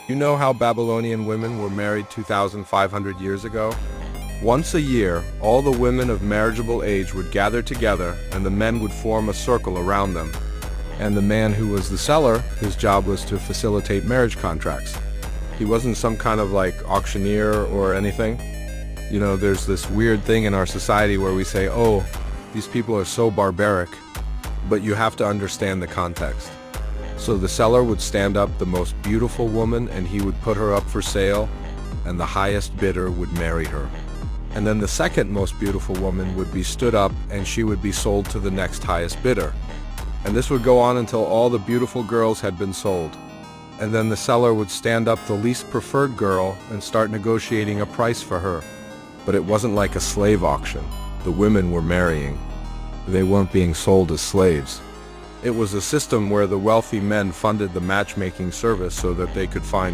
You know how Babylonian women were married 2,500 years ago? Once a year, all the women of marriageable age would gather together and the men would form a circle around them. And the man who was the seller, his job was to facilitate marriage contracts. He wasn't some kind of auctioneer or anything. You know, there's this weird thing in our society where we say, oh, these people are so barbaric, but you have to understand the context. So the seller would stand up the most beautiful woman and he would put her up for sale, and the highest bidder would marry her. And then the second most beautiful woman would be stood up and she would be sold to the next highest bidder. And this would go on until all the beautiful girls had been sold. And then the seller would stand up the least preferred girl and start negotiating a price for her. But it wasn't like a slave auction. The women were marrying. They weren't being sold as slaves. It was a system where the wealthy men funded the matchmaking service so that they could find